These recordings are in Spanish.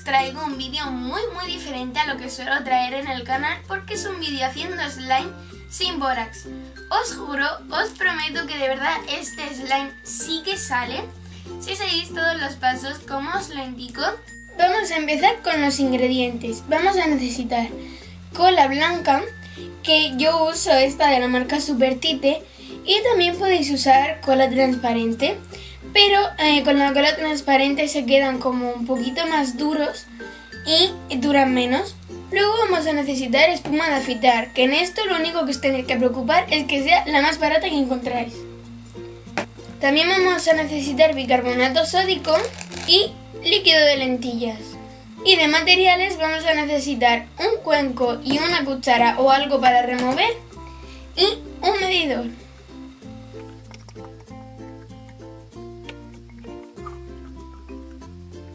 traigo un vídeo muy diferente a lo que suelo traer en el canal porque es un vídeo haciendo slime sin bórax. Os juro, os prometo que de verdad este slime sí que sale si seguís todos los pasos como os lo indico. Vamos a empezar con los ingredientes. Vamos a necesitar cola blanca, que yo uso esta de la marca Supertite, y también podéis usar cola transparente, pero con la cola transparente se quedan como un poquito más duros y duran menos. Luego vamos a necesitar espuma de afeitar, que en esto lo único que os tenéis que preocupar es que sea la más barata que encontráis. También vamos a necesitar bicarbonato sódico y líquido de lentillas. Y de materiales vamos a necesitar un cuenco y una cuchara o algo para remover y un medidor.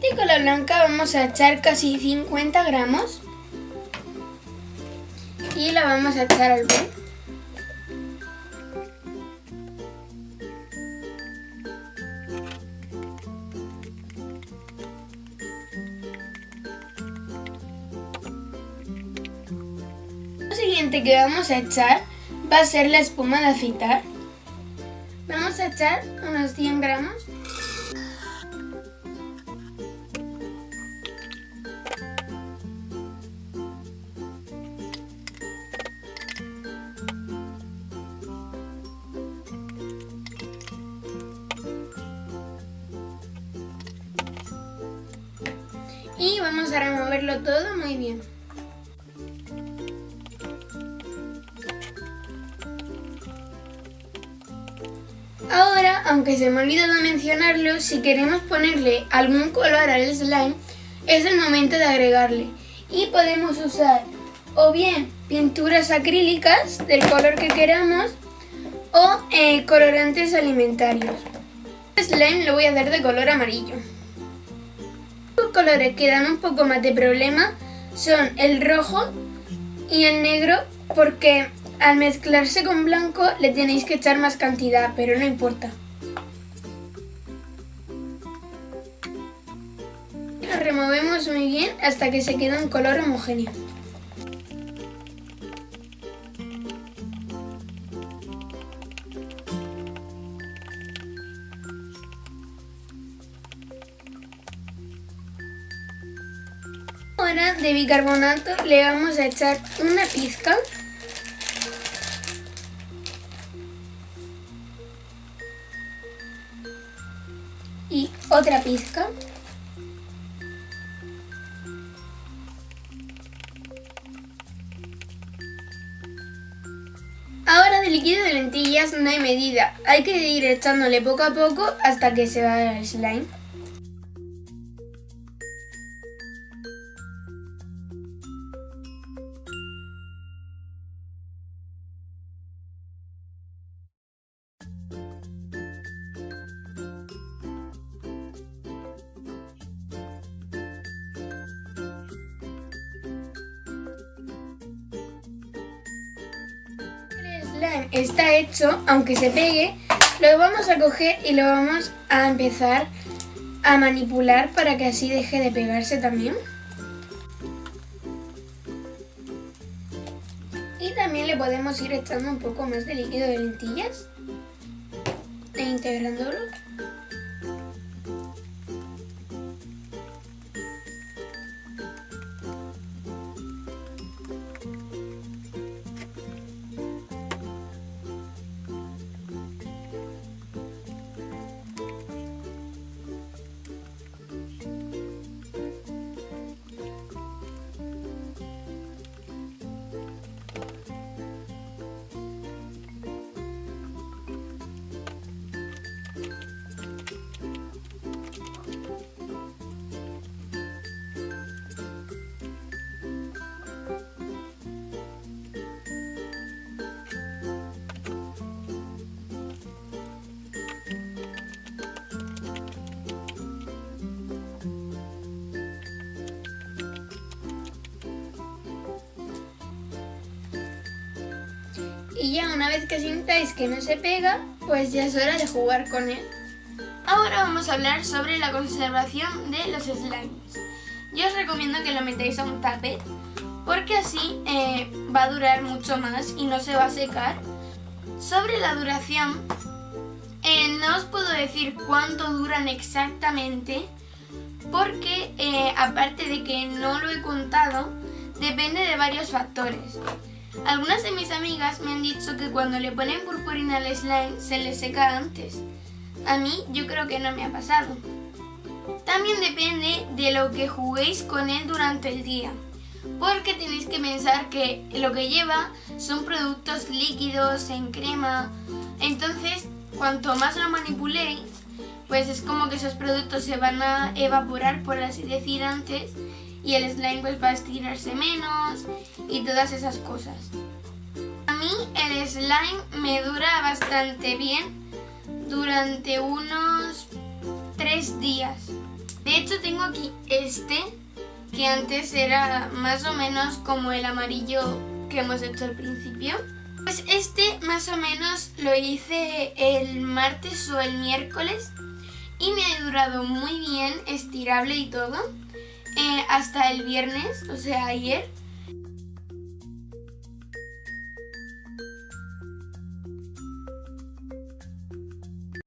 De cola blanca vamos a echar casi 50 gramos y la vamos a echar al bol. Lo siguiente que vamos a echar va a ser la espuma de afeitar. Vamos a echar unos 100 gramos. Y vamos a removerlo todo muy bien. Ahora, aunque se me ha olvidado mencionarlo, si queremos ponerle algún color al slime, es el momento de agregarle. Y podemos usar o bien pinturas acrílicas del color que queramos o colorantes alimentarios. El slime lo voy a hacer de color amarillo. Los colores que dan un poco más de problema son el rojo y el negro, porque al mezclarse con blanco le tenéis que echar más cantidad, pero no importa. Lo removemos muy bien hasta que se quede un color homogéneo. Ahora de bicarbonato le vamos a echar una pizca. Y otra pizca. Ahora de líquido de lentillas no hay medida, hay que ir echándole poco a poco hasta que se vaya el slime. Está hecho, aunque se pegue, lo vamos a coger y lo vamos a empezar a manipular para que así deje de pegarse también. Y también le podemos ir echando un poco más de líquido de lentillas e integrándolo. Y ya una vez que sintáis que no se pega, pues ya es hora de jugar con él. Ahora vamos a hablar sobre la conservación de los slimes. yo os recomiendo que lo metáis a un tupper porque así va a durar mucho más y no se va a secar. Sobre la duración, no os puedo decir cuánto duran exactamente porque aparte de que no lo he contado, depende de varios factores. Algunas de mis amigas me han dicho que cuando le ponen purpurina al slime se le seca antes. A mí yo creo que no me ha pasado. También depende de lo que juguéis con él durante el día, porque tenéis que pensar que lo que lleva son productos líquidos en crema. Entonces, cuanto más lo manipuléis, pues es como que esos productos se van a evaporar, por así decir, antes, y el slime pues va a estirarse menos y todas esas cosas. A mí el slime me dura bastante bien durante unos 3 días. De hecho tengo aquí este, que antes era más o menos como el amarillo que hemos hecho al principio. Pues este más o menos lo hice el martes o el miércoles y me ha durado muy bien, estirable y todo, hasta el viernes, o sea ayer.